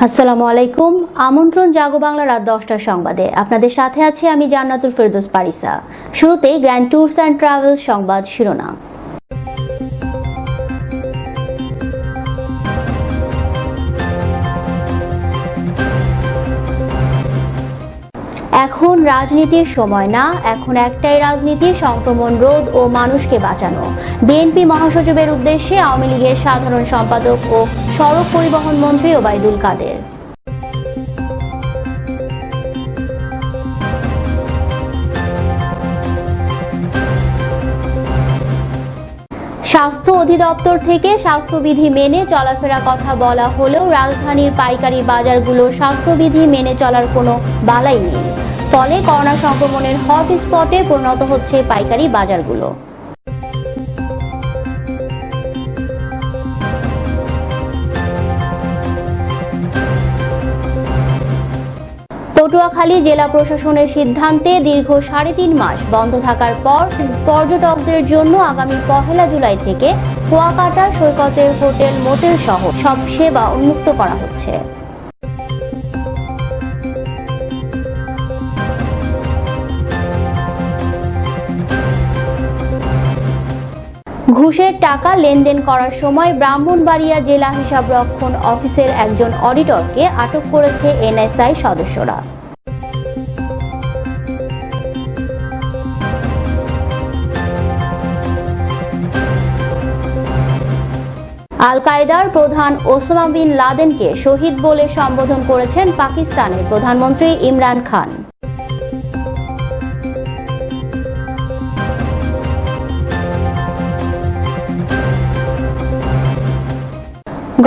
আসসালামু আলাইকুম। আমন্ত্রণ জাগো বাংলা রাত 10টার সংবাদে আপনাদের সাথে আছি আমি জান্নাতুল ফেরদৌস পারিসা। শুরুতেই গ্র্যান্ড ট্যুরস অ্যান্ড ট্রাভেলস সংবাদ শিরোনাম। এখন রাজনীতির সময় না, এখন একটাই রাজনীতি, সংক্রমণ রোধ ও মানুষকে বাঁচানো। বিএনপি মহাসচিবের উদ্দেশ্যে আওয়ামী লীগের সাধারণ সম্পাদক ও সড়ক পরিবহন মন্ত্রী ওবায়দুল কাদের। স্বাস্থ্য অধিদপ্তর থেকে স্বাস্থ্যবিধি মেনে চলাফেরার কথা বলা হলেও রাজধানীর পাইকারি বাজারগুলোর স্বাস্থ্যবিধি মেনে চলার কোনো বালাই নেই। ফলে করোনা সংক্রমণের হটস্পটে পরিণত হচ্ছে পাইকারি বাজারগুলো। পটুয়াখালী জেলা প্রশাসনের সিদ্ধান্তে দীর্ঘ 3.5 মাস বন্ধ থাকার পর পর্যটকদের জন্য আগামী 1 জুলাই থেকে কুয়াকাটা সৈকতের হোটেল মোটেল সহ সব সেবা উন্মুক্ত করা হচ্ছে। ঘুষের টাকা লেনদেন করার সময় ব্রাহ্মণবাড়িয়া জেলা হিসাবরক্ষণ অফিসের একজন অডিটরকে আটক করেছে এনএসআই সদস্যরা। আল কায়েদার প্রধান ওসামা বিন লাদেনকে শহীদ বলে সম্বোধন করেছেন পাকিস্তানের প্রধানমন্ত্রী ইমরান খান।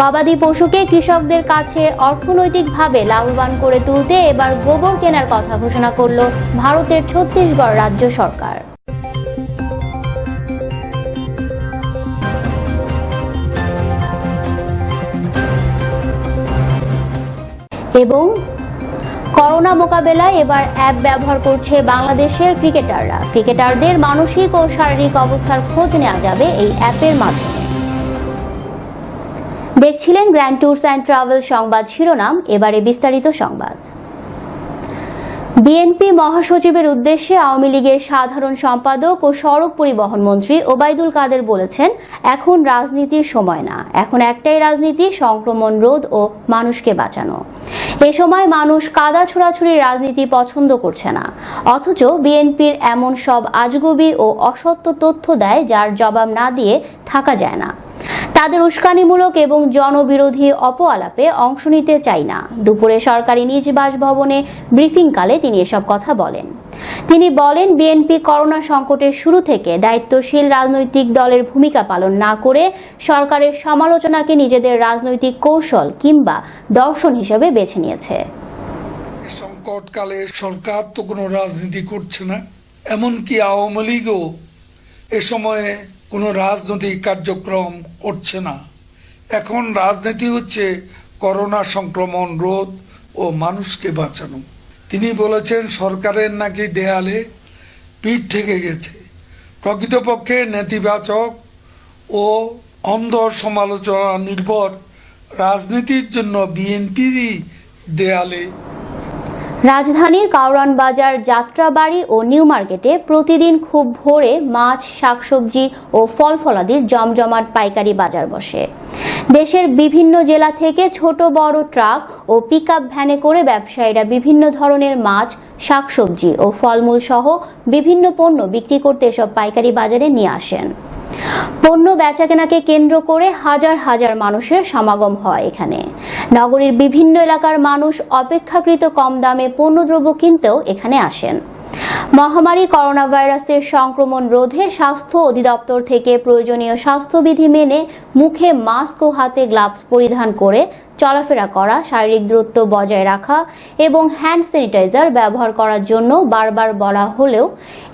গবাদি পশুকে কৃষকদের কাছে অর্থনৈতিকভাবে লাভবান করে তুলতে এবার গোবর কেনার কথা ঘোষণা করল ভারতের ছত্তিশগড় রাজ্য সরকার। এবং করোনা মোকাবেলায় এবার অ্যাপ ব্যবহার করছে বাংলাদেশের ক্রিকেটাররা। ক্রিকেটারদের মানসিক ও শারীরিক অবস্থার খোঁজ নেওয়া যাবে এই অ্যাপের মাধ্যমে। দেখছিলেন গ্র্যান্ড ট্যুরস অ্যান্ড ট্রাভেল সংবাদ শিরোনাম, এবারে বিস্তারিত সংবাদ। বিএনপি মহাসচিবের উদ্দেশ্যে আওয়ামী লীগের সাধারণ সম্পাদক ও সড়ক পরিবহন মন্ত্রী ওবায়দুল কাদের বলেছেন, এখন রাজনীতির সময় না, এখন একটাই রাজনীতি, সংক্রমণ রোধ ও মানুষকে বাঁচানো। এ সময় মানুষ কাদা ছোড়াছুড়ির রাজনীতি পছন্দ করছে না, অথচ বিএনপির এমন সব আজগুবি ও অসত্য তথ্য দেয় যার জবাব না দিয়ে থাকা যায় না। তাদের উস্কানিমূলক এবং জনবিরোধী অপআলাপে অংশ নিতে চাই না। দুপুরে সরকারি নিজ বাসভবনে ব্রিফিংকালে তিনি এসব কথা বলেন। তিনি বলেন, বিএনপি করোনা সংকটের শুরু থেকে দায়িত্বশীল রাজনৈতিক দলের ভূমিকা পালন না করে সরকারের সমালোচনাকে নিজেদের রাজনৈতিক কৌশল কিংবা দর্শন হিসেবে বেছে নিয়েছে। সংকটকালে সরকার তো কোনো রাজনীতি করছে না, এমনকি আওয়ামী লীগও এ সময়ে কোনো রাজনৈতিক কার্যক্রম করছে না। এখন রাজনীতি হচ্ছে করোনা সংক্রমণ রোধ ও মানুষকে বাঁচানো। তিনি বলেছেন, সরকারের নাকি দেয়ালে পিঠ ঠেকে গেছে। প্রকৃতপক্ষে নেতিবাচক ও অন্ধ সমালোচনা নির্ভর রাজনীতির জন্য বিএনপিরই দেয়ালে। রাজধানীর কারওয়ান বাজার, যাত্রাবাড়ি ও নিউ মার্কেটে প্রতিদিন খুব ভোরে মাছ, শাকসবজি ও ফলফলাদির জমজমাট পাইকারি বাজার বসে। দেশের বিভিন্ন জেলা থেকে ছোট বড় ট্রাক ও পিকআপ ভ্যানে করে ব্যবসায়ীরা বিভিন্ন ধরনের মাছ, শাকসবজি ও ফলমূল সহ বিভিন্ন পণ্য বিক্রি করতে এসব পাইকারি বাজারে নিয়ে আসেন। পণ্য বেচাকেনাকে কেন্দ্র করে হাজার হাজার মানুষের সমাগম হয় এখানে। নগরীর বিভিন্ন এলাকার মানুষ অপেক্ষাকৃত কম দামে পণ্যদ্রব্য কিনতেও এখানে আসেন। মহামারী করোনা ভাইরাসের সংক্রমণ রোধে স্বাস্থ্য অধিদপ্তর থেকে প্রয়োজনীয় স্বাস্থ্যবিধি মেনে মুখে মাস্ক ও হাতে গ্লাভস পরিধান করে চলাফেরা করা, শারীরিক দূরত্ব বজায় রাখা এবং হ্যান্ড স্যানিটাইজার ব্যবহার করার জন্য বারবার বলা হলেও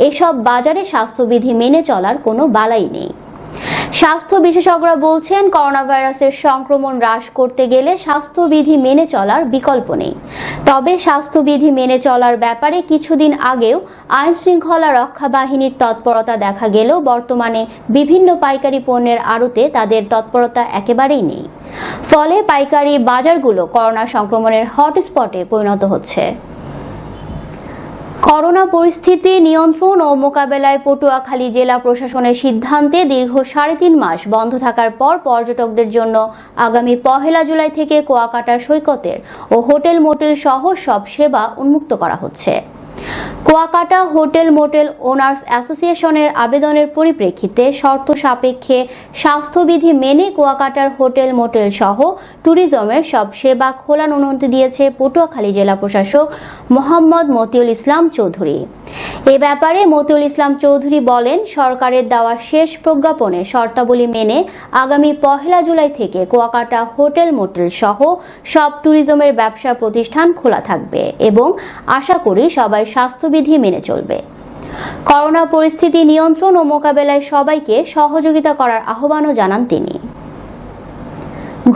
এসব বাজারে স্বাস্থ্যবিধি মেনে চলার কোনো বালাই নেই। স্বাস্থ্য বিশেষজ্ঞরা বলছেন, করোনা ভাইরাসের সংক্রমণ হ্রাস করতে গেলে স্বাস্থ্যবিধি মেনে চলার বিকল্প নেই। তবে স্বাস্থ্যবিধি মেনে চলার ব্যাপারে কিছুদিন আগেও আইন শৃঙ্খলা রক্ষা বাহিনীর তৎপরতা দেখা গেলেও বর্তমানে বিভিন্ন পাইকারি পণ্যের আড়তে তাদের তৎপরতা একেবারেই নেই। ফলে পাইকারি বাজারগুলো করোনা সংক্রমণের হটস্পটে পরিণত হচ্ছে। করোনা পরিস্থিতি নিয়ন্ত্রণ ও মোকাবেলায় পটুয়াখালী জেলা প্রশাসনের সিদ্ধান্তে দীর্ঘ 3.5 মাস বন্ধ থাকার পর পর্যটকদের জন্য আগামী 1 জুলাই থেকে কুয়াকাটা সৈকতের ও হোটেল মোটেল সহ সব সেবা উন্মুক্ত করা হচ্ছে। কুয়াকাটা হোটেল মোটেল ওনার্স অ্যাসোসিয়েশনের আবেদনের পরিপ্রেক্ষিতে শর্ত সাপেক্ষে স্বাস্থ্যবিধি মেনে কুয়াকাটার হোটেল মোটেল সহ ট্যুরিজমের সব সেবা খোলার অনুমতি দিয়েছে পটুয়াখালী জেলা প্রশাসক মোহাম্মদ মতিউল ইসলাম চৌধুরী। এ ব্যাপারে মতিউল ইসলাম চৌধুরী বলেন, সরকারের দেওয়া শেষ প্রজ্ঞাপনে শর্তাবলী মেনে আগামী 1 জুলাই থেকে কুয়াকাটা হোটেল মোটেল সহ সব ট্যুরিজমের ব্যবসা প্রতিষ্ঠান খোলা থাকবে এবং আশা করি সবাই স্বাস্থ্যবিধি মেনে চলবে। করোনা পরিস্থিতি নিয়ন্ত্রণ ও মোকাবেলায় সবাইকে সহযোগিতা করার আহ্বানও জানান তিনি।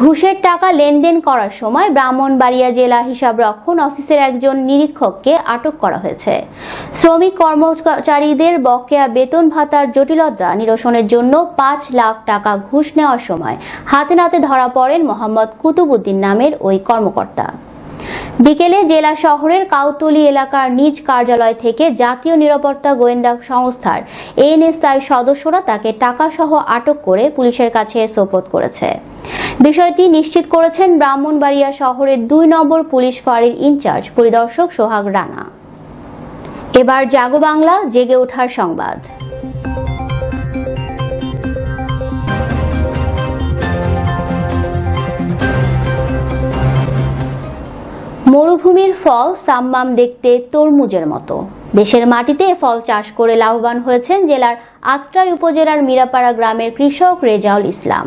ঘুষের টাকা লেনদেন করার সময় ব্রাহ্মণবাড়িয়া জেলা হিসাবরক্ষণ অফিসের একজন নিরীক্ষককে আটক করা হয়েছে। শ্রমিক কর্মচারীদের বকেয়া বেতন ভাতার জটিলতা নিরসনের জন্য 5 লাখ টাকা ঘুষ নেওয়ার সময় হাতে নাতে ধরা পড়েন মোহাম্মদ কুতুবুদ্দিন নামের ওই কর্মকর্তা। বিকেলে জেলা শহরের কাউতলী এলাকার নিজ কার্যালয় থেকে জাতীয় নিরাপত্তা গোয়েন্দা সংস্থার এনএসআই সদস্যরা তাকে টাকাসহ আটক করে পুলিশের কাছে সোপর্দ করেছে। বিষয়টি নিশ্চিত করেছেন ব্রাহ্মণবাড়িয়া শহরের 2 নম্বর পুলিশ ফাঁড়ির ইনচার্জ পরিদর্শক সোহাগ রানা। এবার জাগো বাংলা, জেগে ওঠার সংবাদ। মরুভূমির ফল সাম্মাম দেখতে তরমুজের মতো। দেশের মাটিতে ফল চাষ করে লাভবান হয়েছেন জেলার আত্রাই উপজেলার মিরাপাড়া গ্রামের কৃষক রেজাউল ইসলাম।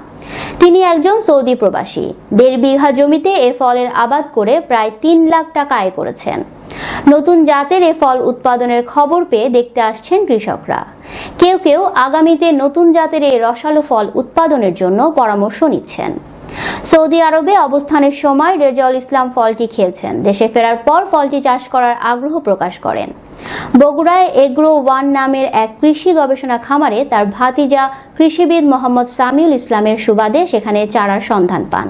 তিনি একজন সৌদি প্রবাসী। 1.5 বিঘা জমিতে এ ফলের আবাদ করে প্রায় 3 লাখ টাকা আয় করেছেন। নতুন জাতের এ ফল উৎপাদনের খবর পেয়ে দেখতে আসছেন কৃষকরা। কেউ কেউ আগামীতে নতুন জাতের এই রসালো ফল উৎপাদনের জন্য পরামর্শ নিচ্ছেন। সৌদি আরবে অবস্থানের সময় রেজাউল ইসলাম ফলটি খেয়েছেন। দেশে ফেরার পর ফলটি চাষ করার আগ্রহ প্রকাশ করেন। বগুড়ায় এগ্রো 1 নামের এক কৃষি গবেষণা খামারে তার ভাতিজা কৃষিবিদ মোহাম্মদ সামিউল ইসলামের সুবাদে সেখানে চারার সন্ধান পান।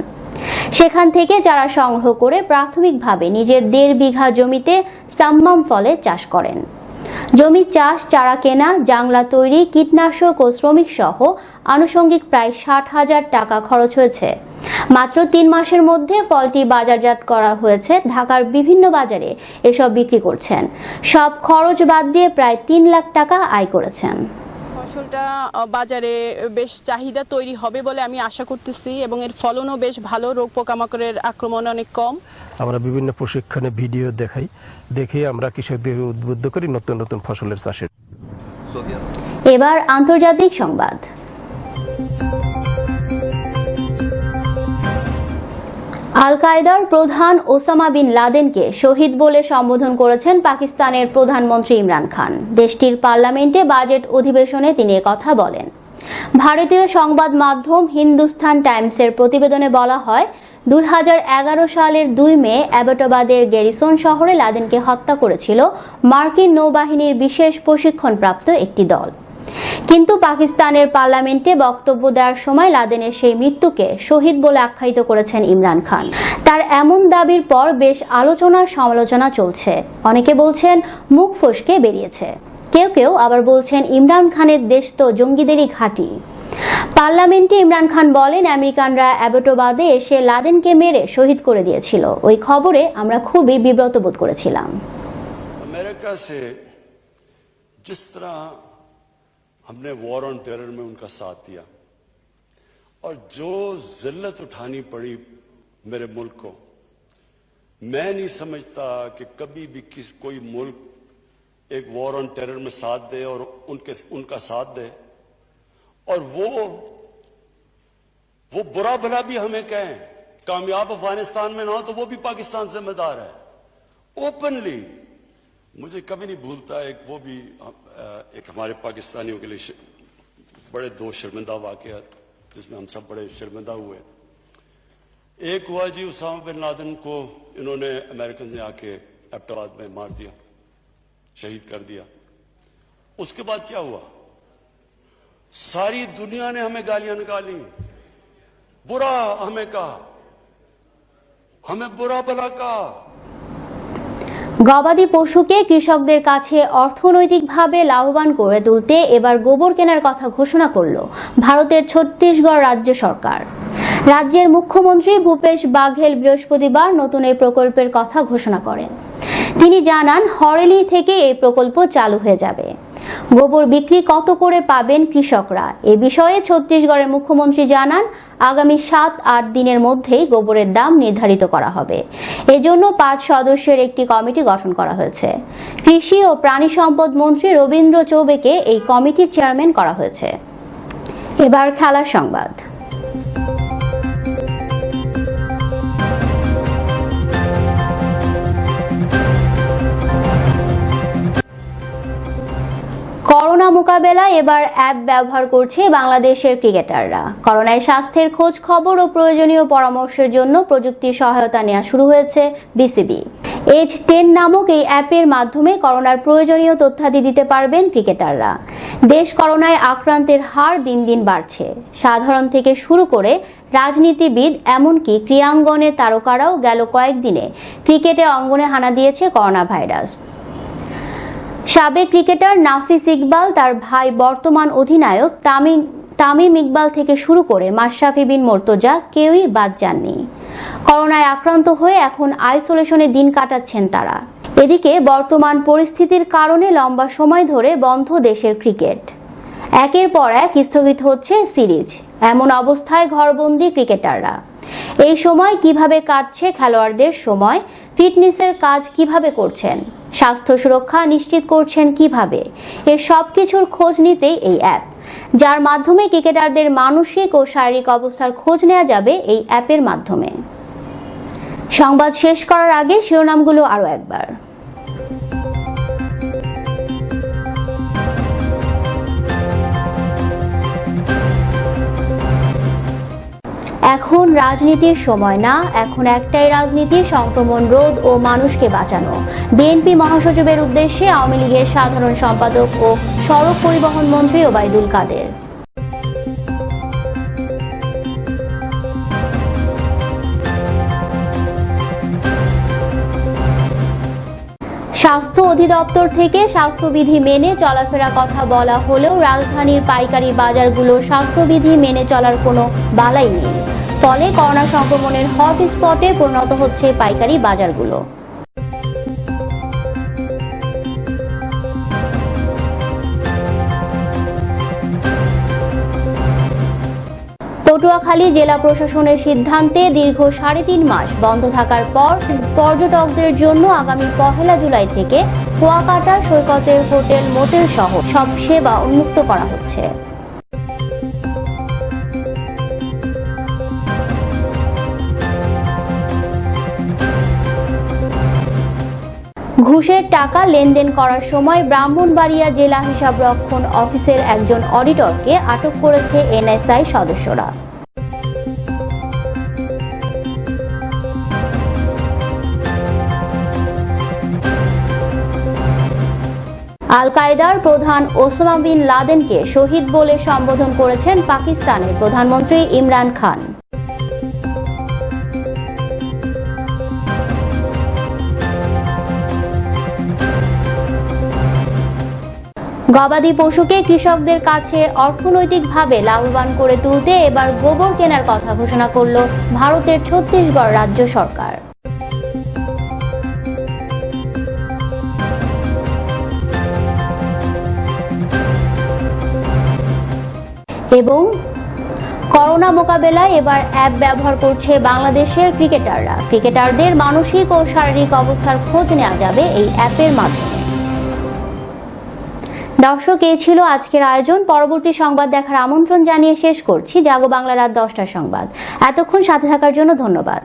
সেখান থেকে চারা সংগ্রহ করে প্রাথমিকভাবে নিজের 1.5 বিঘা জমিতে সাম্মাম ফলের চাষ করেন। জমি চাষ, চারা কেনা, জাংলা তৈরি, কীটনাশক ও শ্রমিক সহ আনুষঙ্গিক প্রায় 60,000 টাকা খরচ হয়েছে। মাত্র 3 মাসের মধ্যে ফলটি বাজারজাত করা হয়েছে। ঢাকার বিভিন্ন বাজারে এসব বিক্রি করছেন। সব খরচ বাদ দিয়ে প্রায় 3 লাখ টাকা আয় করেছেন। ফসলটা বাজারে বেশ চাহিদা তৈরি হবে বলে আমি আশা করতেছি এবং এর ফলনও বেশ ভালো, রোগ পোকামাকড়ের আক্রমণ অনেক কম। আমরা বিভিন্ন প্রশিক্ষণে ভিডিও দেখে আমরা কৃষকদের উদ্বুদ্ধ করি নতুন নতুন ফসলের চাষের। এবার আন্তর্জাতিক সংবাদ। আল কায়েদার প্রধান ওসামা বিন লাদেনকে শহীদ বলে সম্বোধন করেছেন পাকিস্তানের প্রধানমন্ত্রী ইমরান খান। দেশটির পার্লামেন্টে বাজেট অধিবেশনে তিনি কথা বলেন। ভারতীয় সংবাদ মাধ্যম হিন্দুস্তান টাইমসের প্রতিবেদনে বলা হয়, 2011 সালের 2 মে অ্যাবটবাদের গ্যারিসন শহরে লাদেনকে হত্যা করেছিল মার্কিন নৌবাহিনীর বিশেষ প্রশিক্ষণপ্রাপ্ত একটি দল। কিন্তু পাকিস্তানের পার্লামেন্টে বক্তব্য দেওয়ার সময় লাদেনের সেই মৃত্যুকে শহীদ বলে আখ্যায়িত করেছেন ইমরান খান। তার এমন দাবির পর বেশ আলোচনা সমালোচনা চলছে। অনেকে বলছেন মুখ ফসকে বেরিয়েছে, কেউ কেউ আবার বলছেন ইমরান খানের দেশ তো জঙ্গিদেরই ঘাঁটি। পার্লামেন্টে ইমরান খান বলেন, আমেরিকানরা অ্যাবটবাদে এসে লাদেনকে মেরে শহীদ করে দিয়েছিল। ওই খবরে আমরা খুবই বিব্রত বোধ করেছিলাম। अमेरिका से जिस तरह हमने वॉर ऑन टेरर में उनका साथ दिया और जो जिल्लत उठानी पड़ी मेरे मुल्क को, मैं नहीं समझता कि कभी भी कोई मुल्क एक वॉर ऑन टेरर में साथ दे और उनका साथ दे और वो बुरा भला भी हमें कहें। कामयाब अफगानिस्तान में ना हो तो वो भी पाकिस्तान जिम्मेदार है। ओपनली मुझे कभी नहीं भूलता एक हमारे पाकिस्तानियों के लिए बड़े 2 शर्मिंदा वाकयात। जिसमें हम सब बड़े शर्मिंदा हुए। एक हुआ जी, उसामा बिन लादेन को इन्होंने अमेरिकन ने आके एबटाबाद में मार दिया, शहीद कर दिया। उसके बाद क्या हुआ? सारी दुनिया ने हमें गालियां निकाली, बुरा हमें कहा, हमें बुरा भला कहा। গবাদি পশুকে কৃষকদের কাছে অর্থনৈতিকভাবে লাভবান করে তুলতে এবার গোবর কেনার কথা ঘোষণা করল ভারতের ছত্তিশগড় রাজ্য সরকার। রাজ্যের মুখ্যমন্ত্রী ভূপেশ বাঘেল বৃহস্পতিবার নতুন এই প্রকল্পের কথা ঘোষণা করেন। তিনি জানান, হরেলি থেকে এই প্রকল্প চালু হয়ে যাবে। গোবর বিক্রি কত করে পাবেন কৃষকরা, এ বিষয়ে ছত্তিশগড়ের মুখ্যমন্ত্রী জানান, আগামী 7-8 দিনের মধ্যেই গোবরের দাম নির্ধারিত করা হবে। এজন্য 5 সদস্যের একটি কমিটি গঠন করা হয়েছে। কৃষি ও প্রাণী সম্পদ মন্ত্রী রবীন্দ্র চৌবেকে এই কমিটির চেয়ারম্যান করা হয়েছে। এবার খেলার সংবাদ। করোনা মোকাবেলায় এবার অ্যাপ ব্যবহার করছে বাংলাদেশের ক্রিকেটাররা। করোনায় স্বাস্থ্যের খোঁজ খবর ও প্রয়োজনীয় পরামর্শের জন্য প্রযুক্তি সহায়তা নেওয়া শুরু হয়েছে বিসিবি। এজ 10 নামক এই অ্যাপের মাধ্যমে করোনার প্রয়োজনীয় তথ্যাদি দিতে পারবেন ক্রিকেটাররা। দেশ করোনায় আক্রান্তের হার দিন দিন বাড়ছে। সাধারণ থেকে শুরু করে রাজনীতিবিদ এমনকি ক্রীড়াঙ্গনের তারকারাও গেল কয়েকদিনে ক্রিকেটে অঙ্গনে হানা দিয়েছে করোনা ভাইরাস। সাবেক ক্রিকেটার নাফিস ইকবাল, তার ভাই বর্তমান অধিনায়ক তামিম ইকবাল থেকে শুরু করে মাশরাফি বিন মুর্তজা কেউই বাদ যাননি। করোনায় আক্রান্ত হয়ে এখন আইসোলেশনে দিন কাটাচ্ছেন তারা। এদিকে বর্তমান পরিস্থিতির কারণে লম্বা সময় ধরে বন্ধ দেশের ক্রিকেট। একের পর এক স্থগিত হচ্ছে সিরিজ। এমন অবস্থায় ঘরবন্দি ক্রিকেটাররা। এই সময় কিভাবে কাটছে খেলোয়াড়দের সময়, ফিটনেসের কাজ কিভাবে করছেন, স্বাস্থ্য সুরক্ষা নিশ্চিত করছেন কিভাবে, এর সবকিছুর খোঁজ নিতেই এই অ্যাপ, যার মাধ্যমে ক্রিকেটারদের মানসিক ও শারীরিক অবস্থার খোঁজ নেওয়া যাবে এই অ্যাপের মাধ্যমে। সংবাদ শেষ করার আগে শিরোনামগুলো আরো একবার। এখন রাজনীতির সময় না, এখন একটাই রাজনীতি, সংক্রমণ রোধ ও মানুষকে বাঁচানো। বিএনপি মহাসচিবের উদ্দেশ্যে আওয়ামী লীগের সাধারণ সম্পাদক ও সড়ক পরিবহন মন্ত্রী ওবায়দুল কাদের। স্বাস্থ্য অধিদপ্তর থেকে স্বাস্থ্যবিধি মেনে চলাফেরা কথা বলা হলেও রাজধানীর পাইকারি বাজারগুলোর স্বাস্থ্যবিধি মেনে চলার কোনো বালাই নেই। ফলে করোনা সংক্রমণের হটস্পটে পরিণত হচ্ছে পাইকারি বাজারগুলো। পটুয়াখালী জেলা প্রশাসনের সিদ্ধান্তে দীর্ঘ 3.5 মাস বন্ধ থাকার পর পর্যটকদের জন্য আগামী 1 জুলাই থেকে কুয়াকাটা সৈকতের হোটেল মোটেল সহ সব সেবা উন্মুক্ত করা হচ্ছে। ঘুষের টাকা লেনদেন করার সময় ব্রাহ্মণবাড়িয়া জেলা হিসাবরক্ষণ অফিসের একজন অডিটরকে আটক করেছে এনএসআই সদস্যরা। আল কায়দার প্রধান ওসামা বিন লাদেনকে শহীদ বলে সম্বোধন করেছেন পাকিস্তানের প্রধানমন্ত্রী ইমরান খান। গবাদি পশুকে কৃষকদের কাছে অর্থনৈতিকভাবে লাভবান করে তুলতে এবার গোবর কেনার কথা ঘোষণা করল ভারতের ছত্তিশগড় রাজ্য সরকার। এবং করোনা মোকাবেলায় এবার অ্যাপ ব্যবহার করছে বাংলাদেশের ক্রিকেটাররা। ক্রিকেটারদের মানসিক ও শারীরিক অবস্থার খোঁজ নেওয়া যাবে এই অ্যাপের মাধ্যমে। দর্শক, এই ছিল আজকের আয়োজন। পরবর্তী সংবাদ দেখার আমন্ত্রণ জানিয়ে শেষ করছি জাগো বাংলা রাত 10টার সংবাদ। এতক্ষণ সাথে থাকার জন্য ধন্যবাদ।